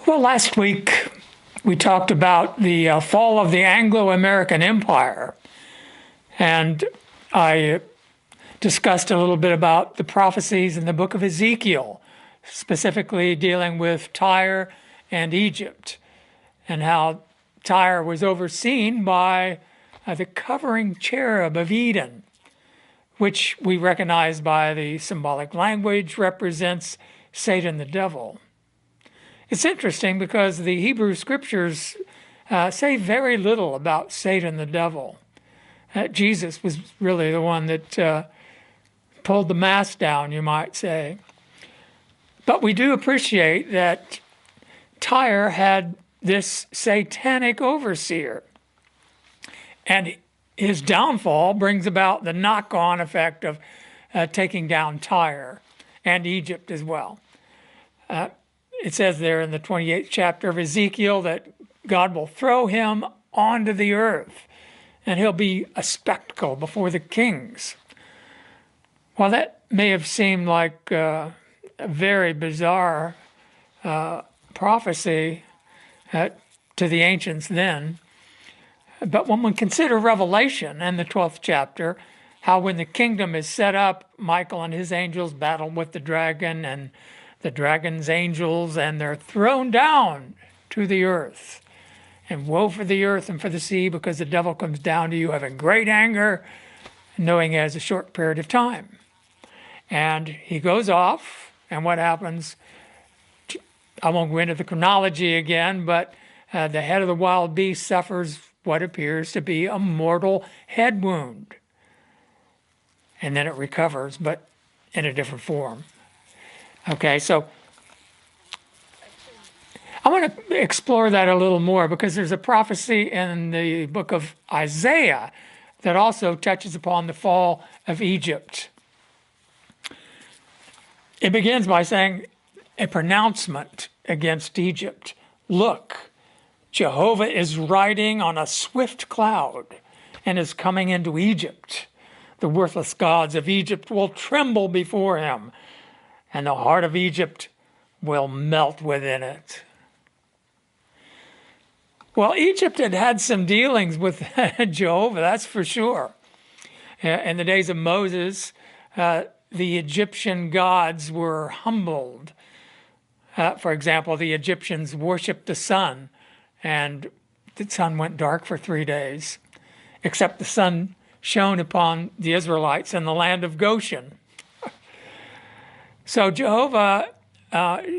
Well, last week we talked about the fall of the Anglo-American Empire, and I discussed a little bit about the prophecies in the book of Ezekiel, specifically dealing with Tyre and Egypt, and how Tyre was overseen by the covering cherub of Eden, which we recognize by the symbolic language represents Satan the devil. It's interesting because the Hebrew scriptures say very little about Satan the devil. Jesus was really the one that pulled the mask down, you might say. But we do appreciate that Tyre had this satanic overseer, and his downfall brings about the knock-on effect of taking down Tyre and Egypt as well. It says there in the 28th chapter of Ezekiel that God will throw him onto the earth, and he'll be a spectacle before the kings. Well, that may have seemed like a very bizarre prophecy to the ancients then. But when we consider Revelation and the 12th chapter, how when the kingdom is set up, Michael and his angels battle with the dragon and the dragon's angels, and they're thrown down to the earth. And woe for the earth and for the sea, because the devil comes down to you having great anger, knowing he has a short period of time. And he goes off, and what happens? I won't go into the chronology again, but the head of the wild beast suffers what appears to be a mortal head wound. And then it recovers, but in a different form. Okay, so I want to explore that a little more because there's a prophecy in the book of Isaiah that also touches upon the fall of Egypt. It begins by saying a pronouncement against Egypt. Look, Jehovah is riding on a swift cloud and is coming into Egypt. The worthless gods of Egypt will tremble before him, and the heart of Egypt will melt within it. Well, Egypt had had some dealings with Jehovah, that's for sure. In the days of Moses, the Egyptian gods were humbled. For example, the Egyptians worshipped the sun, and the sun went dark for 3 days, except the sun shone upon the Israelites in the land of Goshen. So Jehovah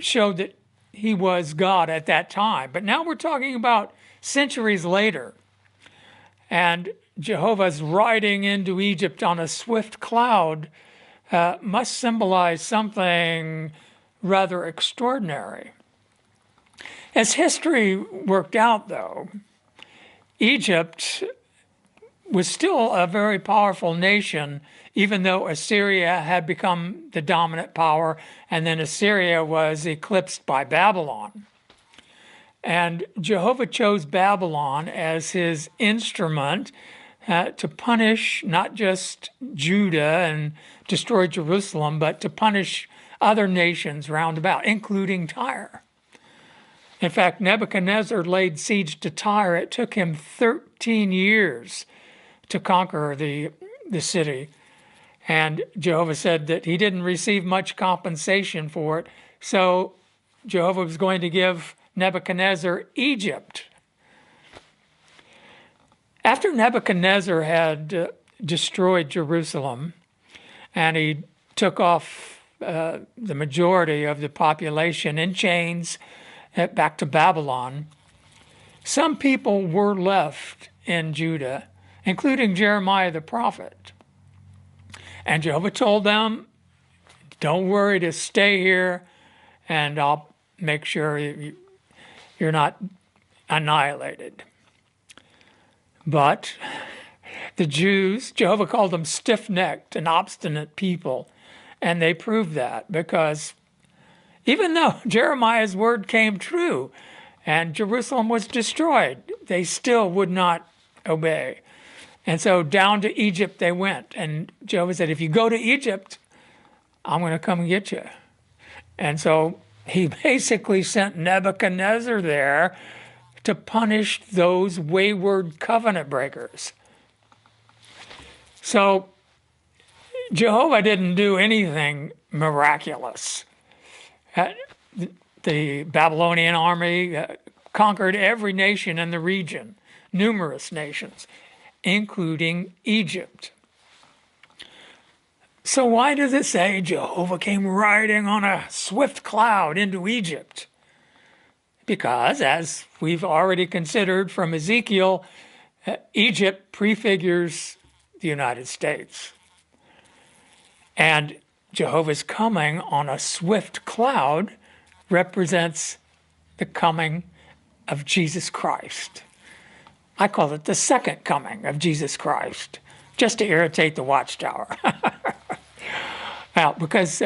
showed that he was God at that time. But now we're talking about centuries later. And Jehovah's riding into Egypt on a swift cloud must symbolize something rather extraordinary. As history worked out, though, Egypt was still a very powerful nation, even though Assyria had become the dominant power, and then Assyria was eclipsed by Babylon. And Jehovah chose Babylon as his instrument to punish not just Judah and destroy Jerusalem, but to punish other nations round about, including Tyre. In fact, Nebuchadnezzar laid siege to Tyre. It took him 13 years to conquer the city. And Jehovah said that he didn't receive much compensation for it. So Jehovah was going to give Nebuchadnezzar Egypt. After Nebuchadnezzar had destroyed Jerusalem, and he took off the majority of the population in chains back to Babylon, some people were left in Judah, including Jeremiah the prophet. And Jehovah told them, don't worry to stay here, and I'll make sure you're not annihilated. But the Jews, Jehovah called them stiff-necked and obstinate people, and they proved that because even though Jeremiah's word came true and Jerusalem was destroyed, they still would not obey. And so down to Egypt they went. And Jehovah said, if you go to Egypt, I'm going to come and get you. And so He basically sent Nebuchadnezzar there to punish those wayward covenant breakers. So Jehovah didn't do anything miraculous. The Babylonian army conquered every nation in the region, numerous nations, including Egypt. So why does it say Jehovah came riding on a swift cloud into Egypt? Because, as we've already considered from Ezekiel, Egypt prefigures the United States. And Jehovah's coming on a swift cloud represents the coming of Jesus Christ. I call it the second coming of Jesus Christ, just to irritate the watchtower. Now, because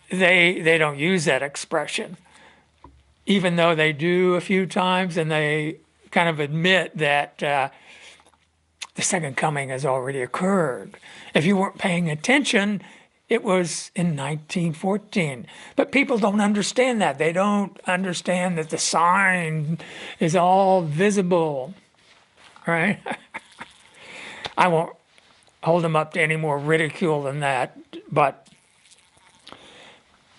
they don't use that expression, even though they do a few times, and they kind of admit that the second coming has already occurred. If you weren't paying attention, it was in 1914. But people don't understand that. They don't understand that the sign is all visible, right? I won't hold them up to any more ridicule than that. But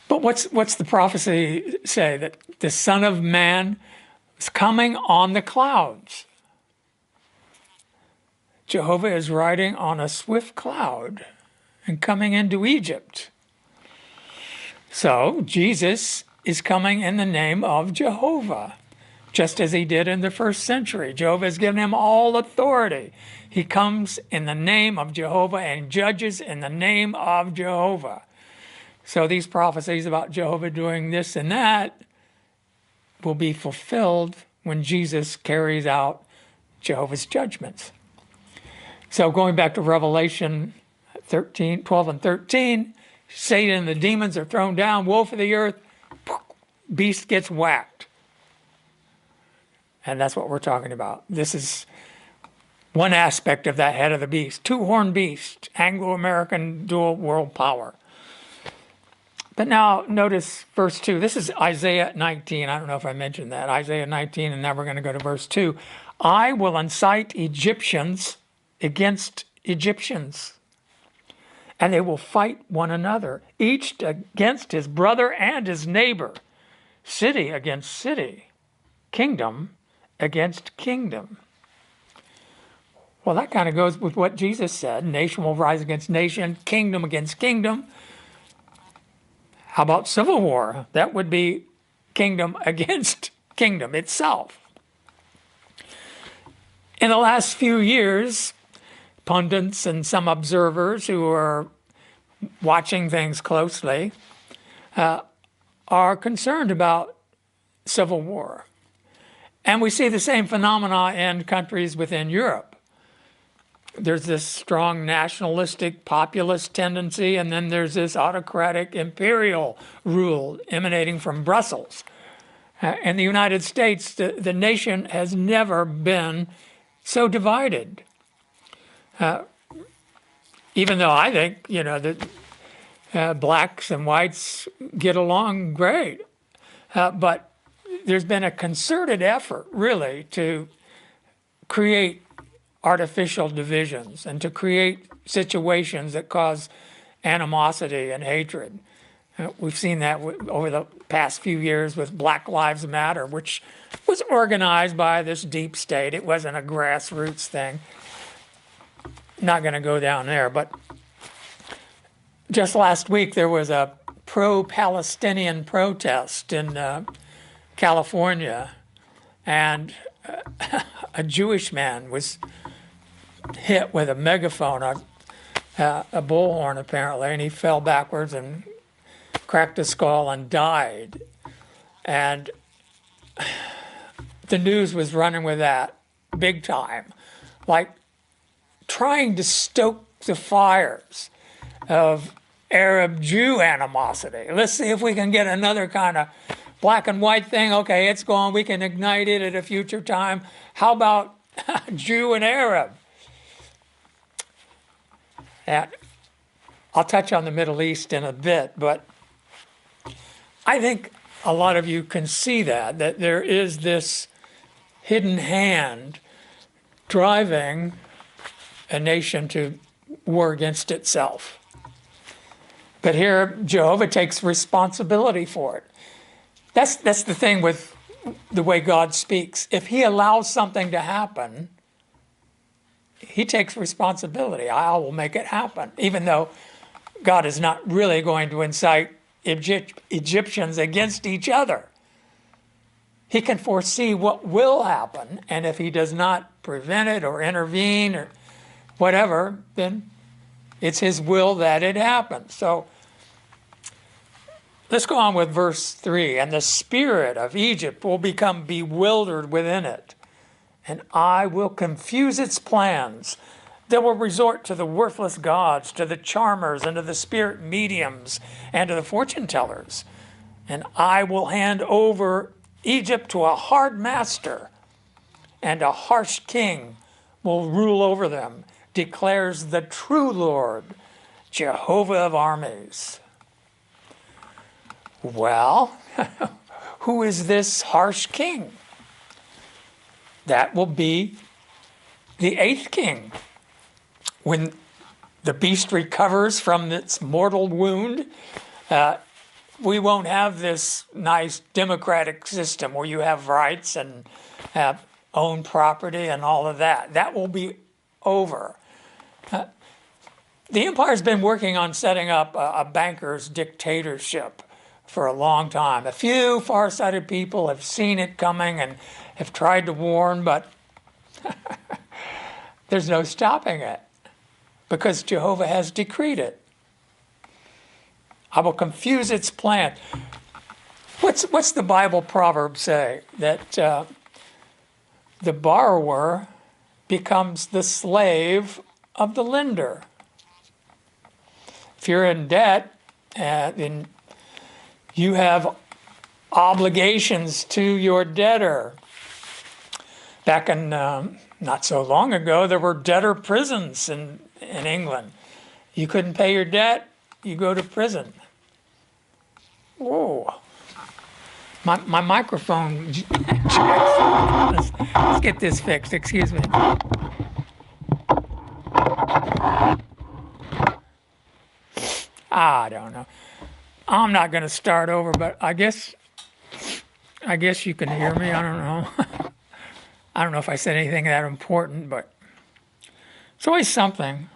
what's the prophecy say? That the Son of Man is coming on the clouds. Jehovah is riding on a swift cloud and coming into Egypt. So Jesus is coming in the name of Jehovah, just as he did in the first century. Jehovah has given him all authority. He comes in the name of Jehovah and judges in the name of Jehovah. So these prophecies about Jehovah doing this and that will be fulfilled when Jesus carries out Jehovah's judgments. So going back to Revelation 12 and 13, Satan and the demons are thrown down, woe for the earth, beast gets whacked. And that's what we're talking about. This is one aspect of that head of the beast. Two-horned beast, Anglo-American dual world power. But now notice verse 2. This is Isaiah 19. I don't know if I mentioned that. Isaiah 19, and now we're going to go to verse 2. I will incite Egyptians against Egyptians, and they will fight one another, each against his brother and his neighbor, city against city, kingdom against kingdom. Well, that kind of goes with what Jesus said. Nation will rise against nation, kingdom against kingdom. How about civil war? That would be kingdom against kingdom itself. In the last few years, pundits and some observers who are watching things closely are concerned about civil war. And we see the same phenomena in countries within Europe. There's this strong nationalistic populist tendency, and then there's this autocratic imperial rule emanating from Brussels. In the United States, the nation has never been so divided. Even though I think, that blacks and whites get along great. But there's been a concerted effort, really, to create artificial divisions and to create situations that cause animosity and hatred. We've seen that over the past few years with Black Lives Matter, which was organized by this deep state. It wasn't a grassroots thing. Not going to go down there, but just last week there was a pro-Palestinian protest in California, and a Jewish man was hit with a megaphone, a bullhorn apparently, and he fell backwards and cracked his skull and died. And the news was running with that big time, like trying to stoke the fires of Arab-Jew animosity. Let's see if we can get another kind of black and white thing. Okay, it's gone. We can ignite it at a future time. How about Jew and Arab? And I'll touch on the Middle East in a bit, but I think a lot of you can see that there is this hidden hand driving a nation to war against itself. But here, Jehovah takes responsibility for it. That's the thing with the way God speaks. If he allows something to happen, he takes responsibility. I will make it happen, even though God is not really going to incite Egyptians against each other. He can foresee what will happen, and if he does not prevent it or intervene or whatever, then it's his will that it happens. So let's go on with verse 3. And the spirit of Egypt will become bewildered within it, and I will confuse its plans. They will resort to the worthless gods, to the charmers, and to the spirit mediums, and to the fortune tellers. And I will hand over Egypt to a hard master, and a harsh king will rule over them, declares the true Lord, Jehovah of armies. Well, who is this harsh king? That will be the eighth king. When the beast recovers from its mortal wound, we won't have this nice democratic system where you have rights and have own property and all of that. That will be over. The empire's been working on setting up a banker's dictatorship for a long time. A few far-sighted people have seen it coming and have tried to warn, but there's no stopping it because Jehovah has decreed it. I will confuse its plan. What's the Bible proverb say? That the borrower becomes the slave of the lender. If you're in debt, then you have obligations to your debtor. Back in not so long ago, there were debtor prisons in England. You couldn't pay your debt, you go to prison. Whoa. My microphone. Let's get this fixed. Excuse me. I don't know. I'm not going to start over, but I guess you can hear me. I don't know. I don't know if I said anything that important, but it's always something.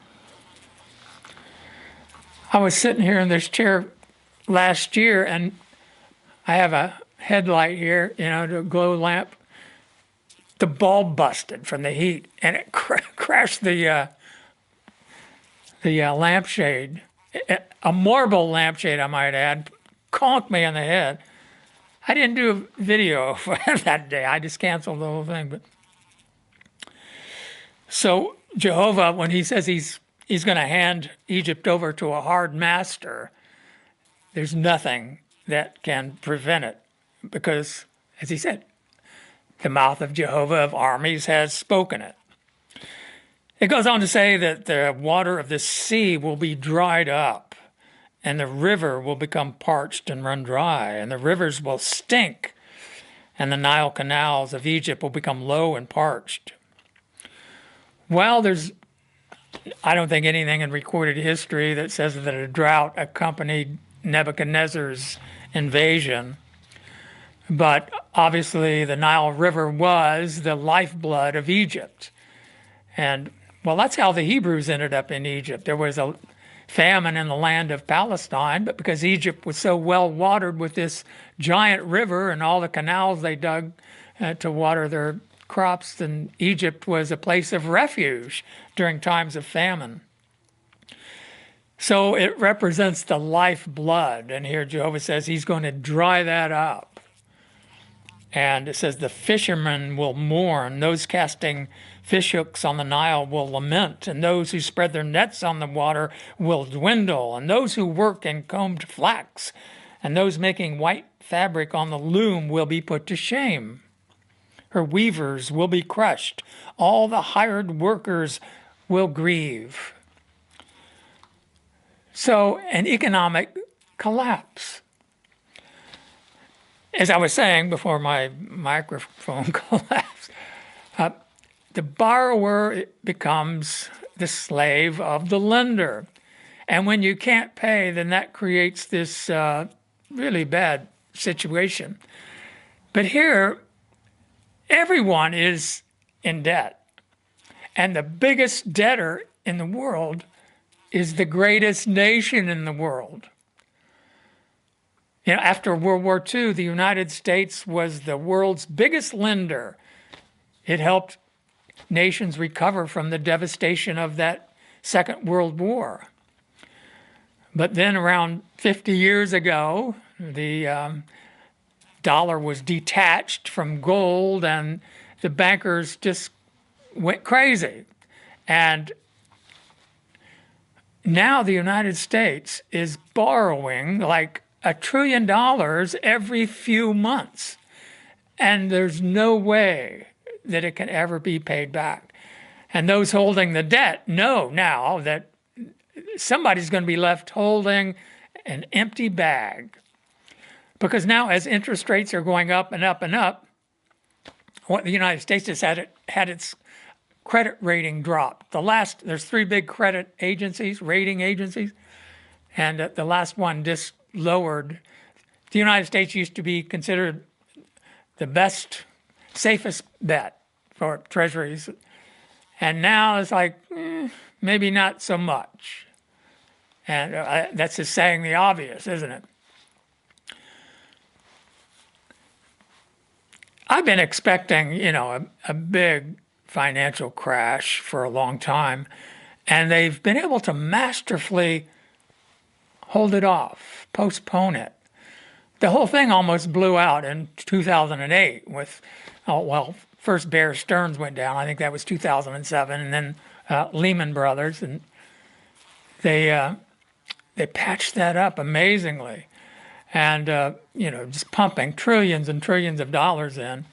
I was sitting here in this chair last year, and I have a headlight here, the glow lamp. The bulb busted from the heat, and it crashed the lampshade. A marble lampshade, I might add, conked me in the head. I didn't do a video for that day. I just canceled the whole thing. But so Jehovah, when he says he's going to hand Egypt over to a hard master, there's nothing that can prevent it, because, as he said, the mouth of Jehovah of armies has spoken it. It goes on to say that the water of the sea will be dried up, and the river will become parched and run dry, and the rivers will stink, and the Nile canals of Egypt will become low and parched. Well, I don't think anything in recorded history that says that a drought accompanied Nebuchadnezzar's invasion. But obviously the Nile River was the lifeblood of Egypt. And, well, that's how the Hebrews ended up in Egypt. There was a famine in the land of Palestine, but because Egypt was so well watered with this giant river and all the canals they dug to water their crops, then Egypt was a place of refuge during times of famine. So it represents the lifeblood, and here Jehovah says he's going to dry that up. And it says the fishermen will mourn, those casting fish hooks on the Nile will lament, and those who spread their nets on the water will dwindle, and those who work in combed flax, and those making white fabric on the loom will be put to shame. Her weavers will be crushed. All the hired workers will grieve. So, an economic collapse. as I was saying before my microphone collapsed, the borrower becomes the slave of the lender. And when you can't pay, then that creates this really bad situation. But here, everyone is in debt. And the biggest debtor in the world is the greatest nation in the world. After World War II, the United States was the world's biggest lender. It helped nations recover from the devastation of that Second World War. But then around 50 years ago, the dollar was detached from gold and the bankers just went crazy. And now the United States is borrowing like $1 trillion every few months. And there's no way that it can ever be paid back. And those holding the debt know now that somebody's going to be left holding an empty bag. Because now as interest rates are going up and up and up, what the United States has had its credit rating dropped. There's 3 big credit agencies, rating agencies, and the last one just lowered. The United States used to be considered the best, safest bet for treasuries, and now it's like, maybe not so much. And that's just saying the obvious, isn't it? I've been expecting, a big financial crash for a long time, and they've been able to masterfully hold it off, postpone it. The whole thing almost blew out in 2008 with, first Bear Stearns went down. I think that was 2007, and then Lehman Brothers, and they patched that up amazingly, and just pumping trillions and trillions of dollars in.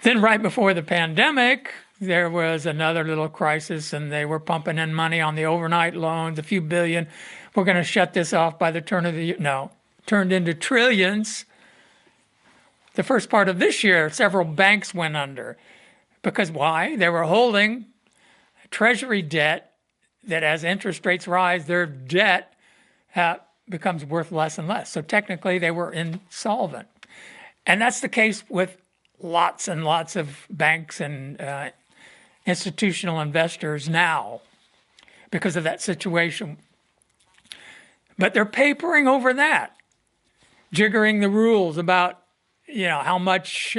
Then right before the pandemic, there was another little crisis, and they were pumping in money on the overnight loans, a few billion. We're going to shut this off by the turn of the year. No, turned into trillions. The first part of this year, several banks went under. Because why? They were holding treasury debt that as interest rates rise, their debt becomes worth less and less. So technically, they were insolvent. And that's the case with lots and lots of banks and institutional investors now because of that situation. But they're papering over that, jiggering the rules about, how much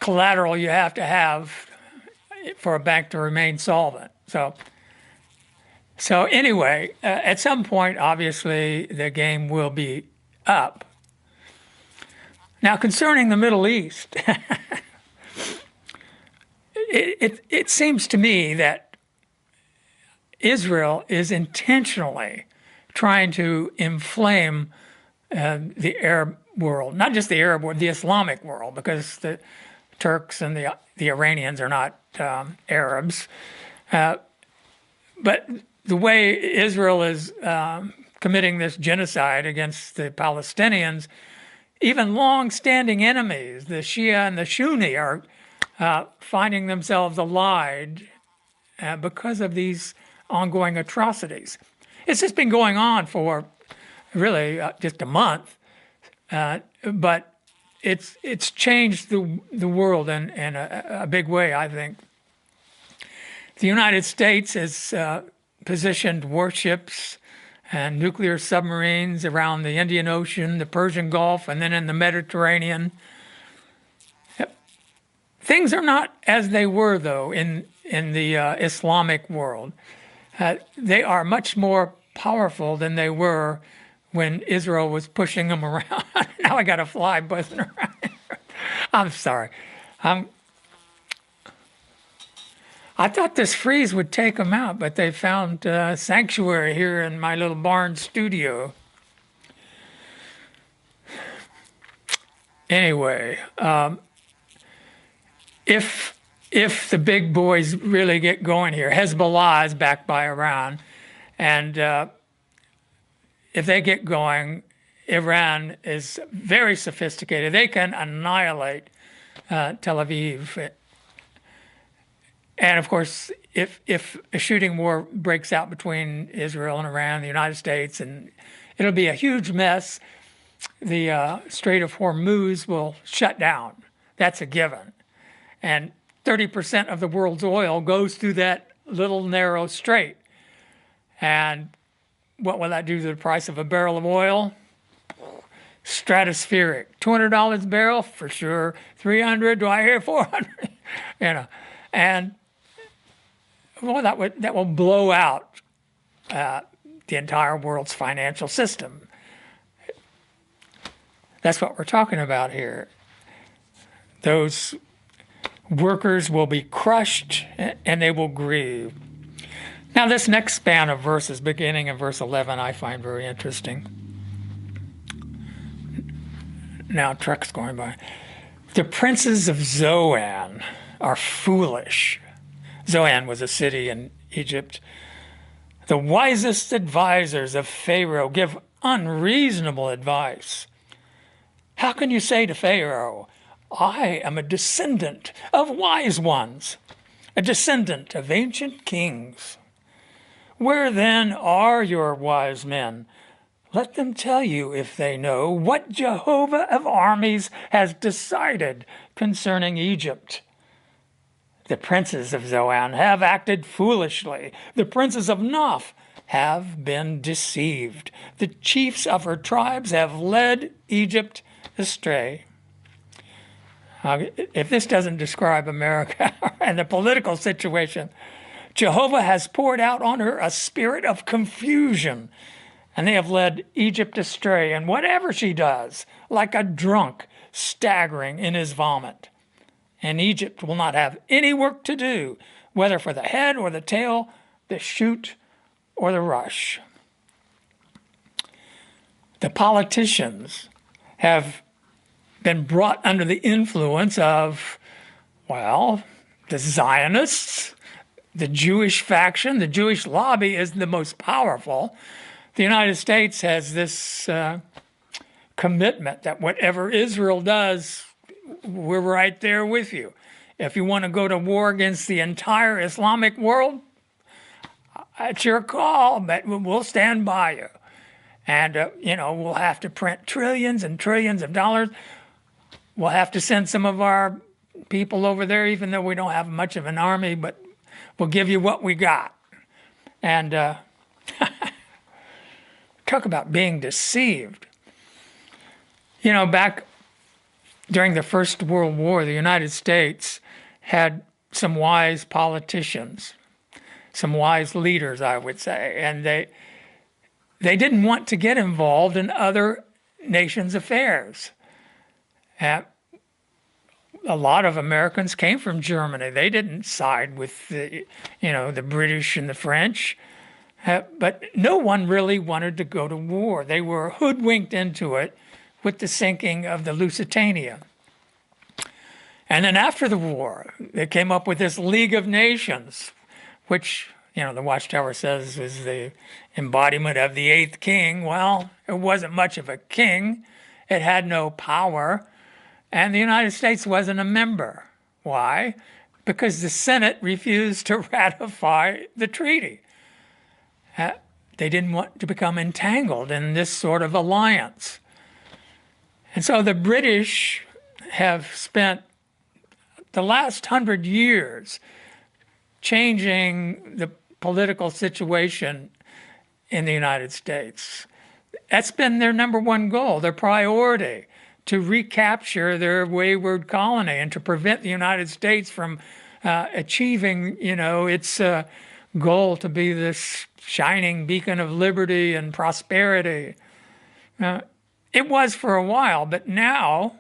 collateral you have to have for a bank to remain solvent. So anyway, at some point, obviously, the game will be up. Now, concerning the Middle East, it seems to me that Israel is intentionally trying to inflame the Arab world, not just the Arab world, the Islamic world, because the Turks and the Iranians are not Arabs. But the way Israel is committing this genocide against the Palestinians, even long-standing enemies, the Shia and the Sunni, are finding themselves allied because of these ongoing atrocities. It's just been going on for really just a month, but it's changed the world in a big way, I think. The United States has positioned warships and nuclear submarines around the Indian Ocean, the Persian Gulf, and then in the Mediterranean. Things are not as they were, though, in the Islamic world. They are much more powerful than they were when Israel was pushing them around. Now I got a fly buzzing around. I'm sorry. I thought this freeze would take them out, but they found sanctuary here in my little barn studio. Anyway, if the big boys really get going here, Hezbollah is backed by Iran, and if they get going, Iran is very sophisticated. They can annihilate Tel Aviv. And of course, if a shooting war breaks out between Israel and Iran, the United States, and it'll be a huge mess, the Strait of Hormuz will shut down. That's a given. And 30% of the world's oil goes through that little narrow strait. And what will that do to the price of a barrel of oil? Stratospheric. $200 a barrel for sure. 300. Do I hear 400? And well, that will blow out the entire world's financial system. That's what we're talking about here. Those workers will be crushed and they will grieve. Now, this next span of verses, beginning in verse 11, I find very interesting. Now, trucks going by. The princes of Zoan are foolish. Zoan was a city in Egypt. The wisest advisors of Pharaoh give unreasonable advice. How can you say to Pharaoh, I am a descendant of wise ones, a descendant of ancient kings? Where then are your wise men? Let them tell you, if they know, what Jehovah of armies has decided concerning Egypt. The princes of Zoan have acted foolishly. The princes of Noph have been deceived. The chiefs of her tribes have led Egypt astray. If this doesn't describe America and the political situation, Jehovah has poured out on her a spirit of confusion, and they have led Egypt astray, and whatever she does, like a drunk staggering in his vomit. And Egypt will not have any work to do, whether for the head or the tail, the shoot or the rush. The politicians have been brought under the influence of, well, the Zionists, the Jewish faction. The Jewish lobby is the most powerful. The United States has this commitment that whatever Israel does, we're right there with you. If you want to go to war against the entire Islamic world, it's your call, but we'll stand by you. And, we'll have to print trillions and trillions of dollars. We'll have to send some of our people over there, even though we don't have much of an army, but we'll give you what we got. And talk about being deceived. Back during the First World War, the United States had some wise politicians, some wise leaders, I would say, and they didn't want to get involved in other nations' affairs. A lot of Americans came from Germany. They didn't side with the British and the French, but no one really wanted to go to war. They were hoodwinked into it with the sinking of the Lusitania. And then after the war, they came up with this League of Nations, which, the Watchtower says was the embodiment of the eighth king. Well, it wasn't much of a king. It had no power. And the United States wasn't a member. Why? Because the Senate refused to ratify the treaty. They didn't want to become entangled in this sort of alliance. And so the British have spent the last 100 years changing the political situation in the United States. That's been their number one goal, their priority, to recapture their wayward colony and to prevent the United States from achieving, its goal to be this shining beacon of liberty and prosperity. It was for a while, but now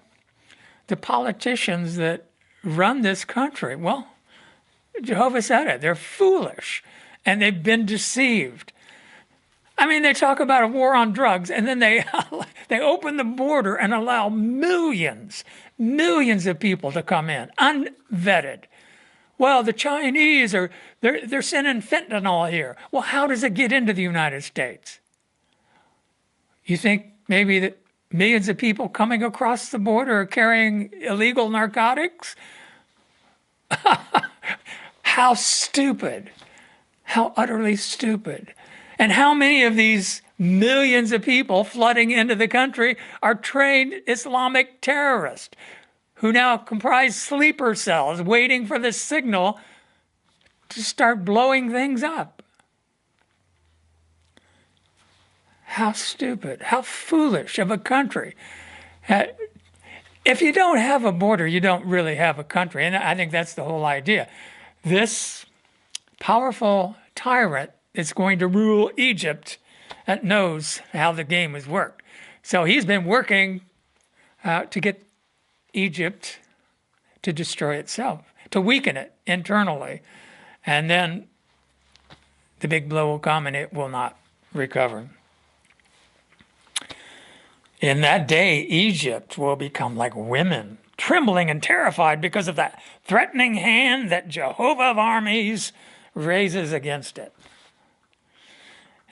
the politicians that run this country, well, Jehovah said it, they're foolish and they've been deceived. I mean, they talk about a war on drugs, and then they open the border and allow millions of people to come in, unvetted. Well, the Chinese they're sending fentanyl here. Well, how does it get into the United States? You think maybe that millions of people coming across the border carrying illegal narcotics. How stupid. How utterly stupid. And how many of these millions of people flooding into the country are trained Islamic terrorists who now comprise sleeper cells waiting for the signal to start blowing things up? How stupid, how foolish of a country. If you don't have a border, you don't really have a country. And I think that's the whole idea. This powerful tyrant that's going to rule Egypt that knows how the game is worked. So he's been working to get Egypt to destroy itself, to weaken it internally. And then the big blow will come and it will not recover. In that day, Egypt will become like women, trembling and terrified because of that threatening hand that Jehovah of armies raises against it.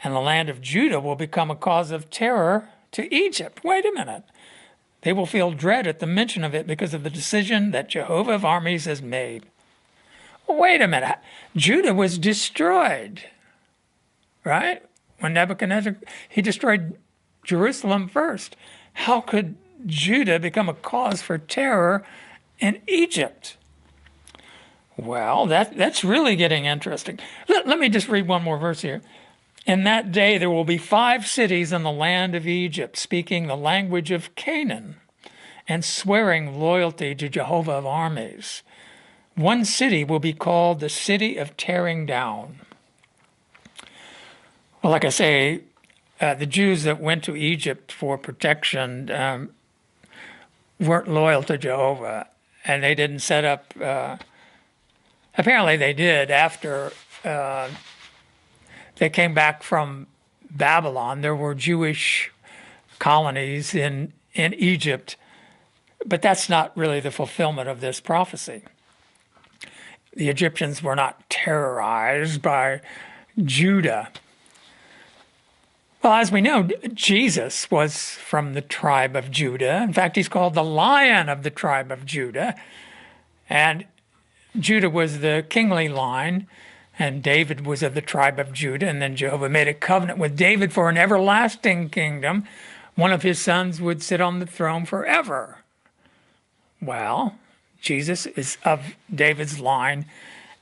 And the land of Judah will become a cause of terror to Egypt. Wait a minute. They will feel dread at the mention of it because of the decision that Jehovah of armies has made. Wait a minute. Judah was destroyed, right? When Nebuchadnezzar, he destroyed Jerusalem first. How could Judah become a cause for terror in Egypt? Well, that's really getting interesting. Let me just read one more verse here. In that day there will be 5 cities in the land of Egypt speaking the language of Canaan and swearing loyalty to Jehovah of armies. One city will be called the city of tearing down. Well, like I say, the Jews that went to Egypt for protection weren't loyal to Jehovah, and they didn't set up. Apparently, they did after they came back from Babylon. There were Jewish colonies in Egypt, but that's not really the fulfillment of this prophecy. The Egyptians were not terrorized by Judah. Well, as we know, Jesus was from the tribe of Judah. In fact, he's called the Lion of the tribe of Judah. And Judah was the kingly line, and David was of the tribe of Judah. And then Jehovah made a covenant with David for an everlasting kingdom. One of his sons would sit on the throne forever. Well, Jesus is of David's line,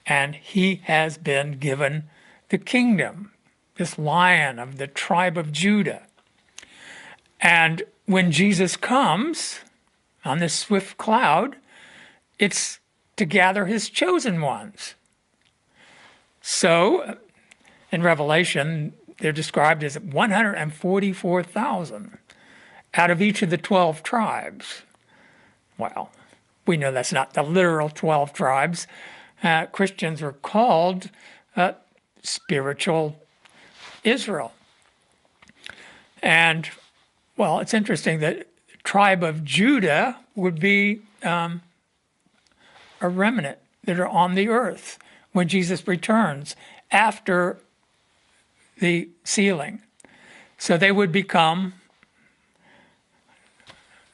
and he has been given the kingdom. This Lion of the tribe of Judah. And when Jesus comes on this swift cloud, it's to gather his chosen ones. So in Revelation, they're described as 144,000 out of each of the 12 tribes. Well, we know that's not the literal 12 tribes. Christians are called spiritual Israel. And, well, it's interesting that the tribe of Judah would be a remnant that are on the earth when Jesus returns after the sealing. So they would become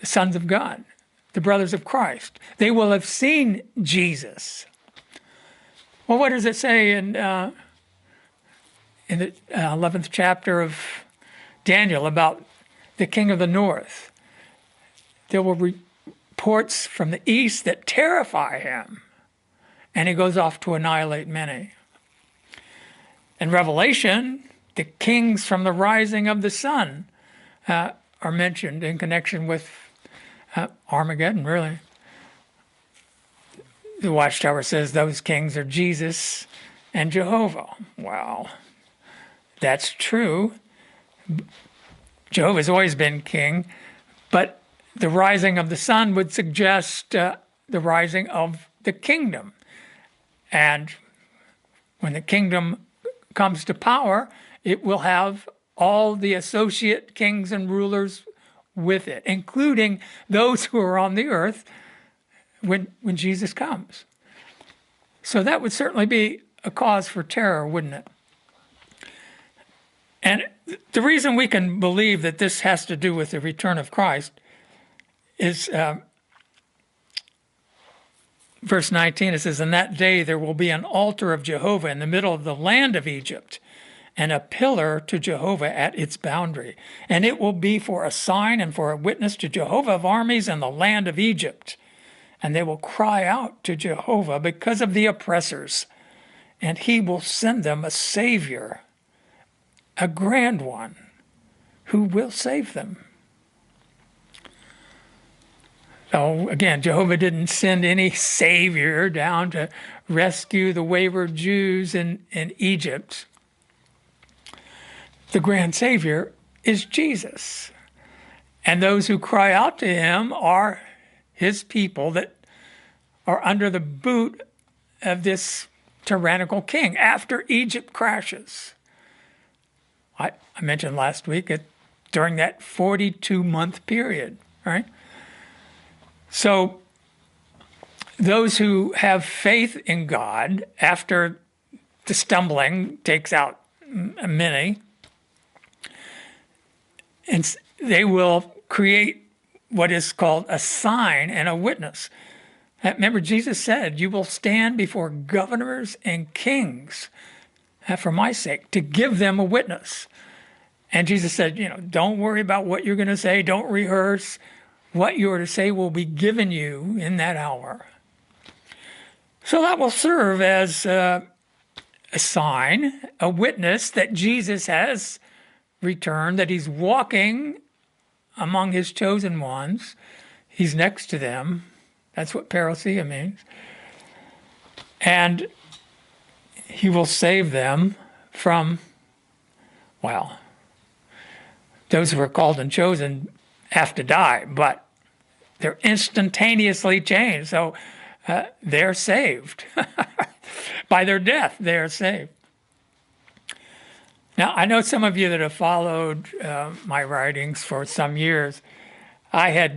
the sons of God, the brothers of Christ. They will have seen Jesus. Well, what does it say in the 11th chapter of Daniel about the king of the north? There were reports from the east that terrify him, and he goes off to annihilate many. In Revelation, the kings from the rising of the sun are mentioned in connection with Armageddon, really. The Watchtower says those kings are Jesus and Jehovah. Well, that's true. Jehovah's always been king, but the rising of the sun would suggest the rising of the kingdom. And when the kingdom comes to power, it will have all the associate kings and rulers with it, including those who are on the earth when Jesus comes. So that would certainly be a cause for terror, wouldn't it? And the reason we can believe that this has to do with the return of Christ is verse 19. It says, "In that day there will be an altar of Jehovah in the middle of the land of Egypt, and a pillar to Jehovah at its boundary. And it will be for a sign and for a witness to Jehovah of armies in the land of Egypt. And they will cry out to Jehovah because of the oppressors, and he will send them a Savior, a grand one, who will save them." So again, Jehovah didn't send any Savior down to rescue the wayward Jews in Egypt. The grand Savior is Jesus. And those who cry out to him are his people that are under the boot of this tyrannical king after Egypt crashes. I mentioned last week during that 42-month period, right? So those who have faith in God after the stumbling takes out many, and they will create what is called a sign and a witness. Remember, Jesus said, "You will stand before governors and kings for my sake, to give them a witness." And Jesus said, don't worry about what you're going to say. Don't rehearse. What you are to say will be given you in that hour. So that will serve as a sign, a witness that Jesus has returned, that he's walking among his chosen ones. He's next to them. That's what parousia means. And he will save them from, those who are called and chosen have to die, but they're instantaneously changed. So they're saved. By their death, they are saved. Now, I know some of you that have followed my writings for some years. I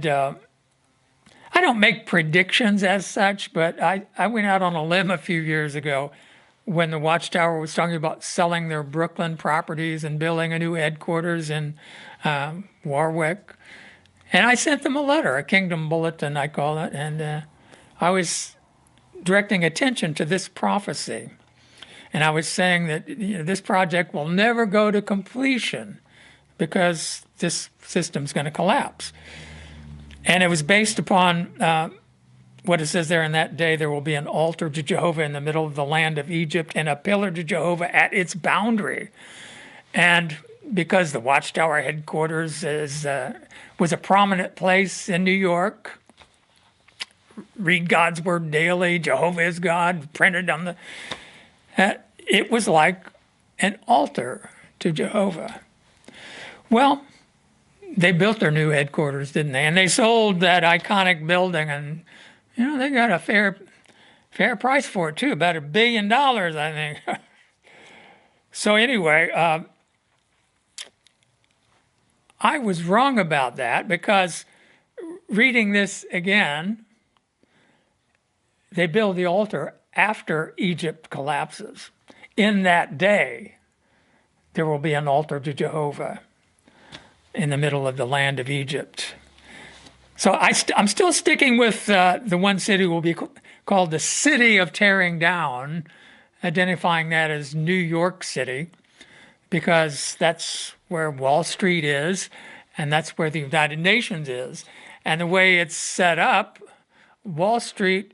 don't make predictions as such, but I went out on a limb a few years ago when the Watchtower was talking about selling their Brooklyn properties and building a new headquarters in Warwick. And I sent them a letter, a Kingdom Bulletin, I call it, and I was directing attention to this prophecy. And I was saying that this project will never go to completion because this system's going to collapse. And it was based upon what it says there, "In that day there will be an altar to Jehovah in the middle of the land of Egypt, and a pillar to Jehovah at its boundary." And because the Watchtower headquarters was a prominent place in New York, read God's Word daily, Jehovah is God, printed on the... it was like an altar to Jehovah. Well, they built their new headquarters, didn't they? And they sold that iconic building, and they got a fair price for it too, about $1 billion, I think. So anyway, I was wrong about that, because reading this again, they build the altar after Egypt collapses. In that day, there will be an altar to Jehovah in the middle of the land of Egypt. So I'm still sticking with the one city will be called the City of Tearing Down, identifying that as New York City, because that's where Wall Street is, and that's where the United Nations is. And the way it's set up, Wall Street,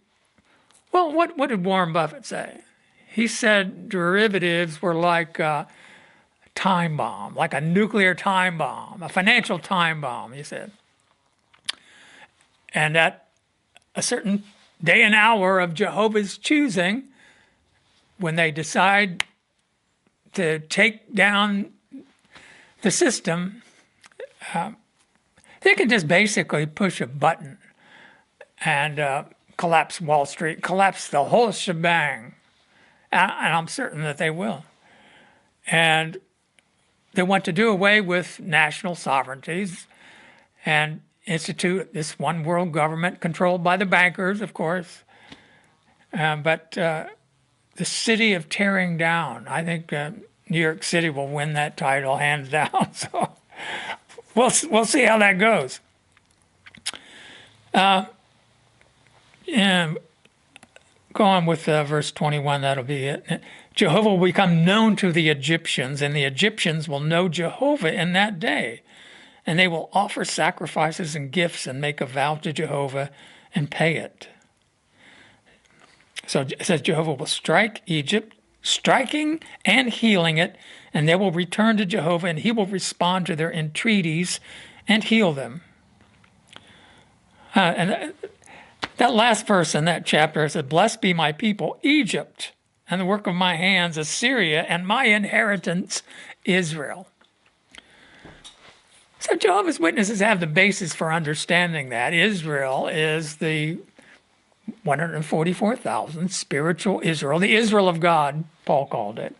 well, what did Warren Buffett say? He said derivatives were like a time bomb, like a nuclear time bomb, a financial time bomb, he said. And at a certain day and hour of Jehovah's choosing, when they decide to take down the system, they can just basically push a button and collapse Wall Street, collapse the whole shebang. And I'm certain that they will. And they want to do away with national sovereignties and institute this one world government controlled by the bankers, of course. But the City of Tearing Down, I think New York City will win that title hands down. So we'll see how that goes. And go on with verse 21. That'll be it. Jehovah will become known to the Egyptians, and the Egyptians will know Jehovah in that day. And they will offer sacrifices and gifts and make a vow to Jehovah and pay it. So it says Jehovah will strike Egypt, striking and healing it, and they will return to Jehovah, and he will respond to their entreaties and heal them. And that last verse in that chapter said, "Blessed be my people, Egypt, and the work of my hands, Assyria, and my inheritance, Israel." So Jehovah's Witnesses have the basis for understanding that. Israel is the 144,000 spiritual Israel, the Israel of God, Paul called it.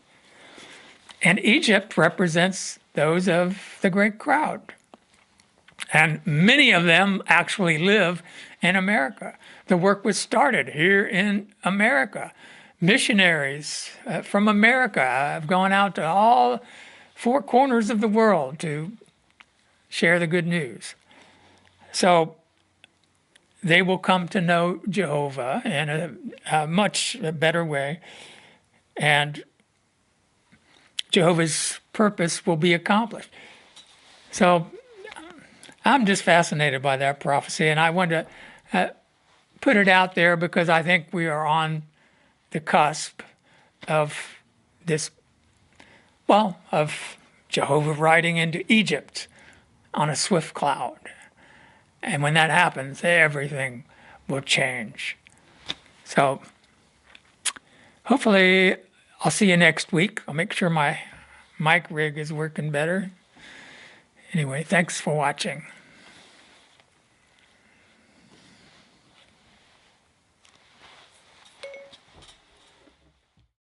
And Egypt represents those of the great crowd. And many of them actually live in America. The work was started here in America. Missionaries from America have gone out to all four corners of the world to share the good news. So they will come to know Jehovah in a much better way, and Jehovah's purpose will be accomplished. So I'm just fascinated by that prophecy, and I want to put it out there because I think we are on the cusp of this, well, of Jehovah riding into Egypt on a swift cloud. And when that happens, everything will change. So hopefully I'll see you next week. I'll make sure my mic rig is working better. Anyway, thanks for watching.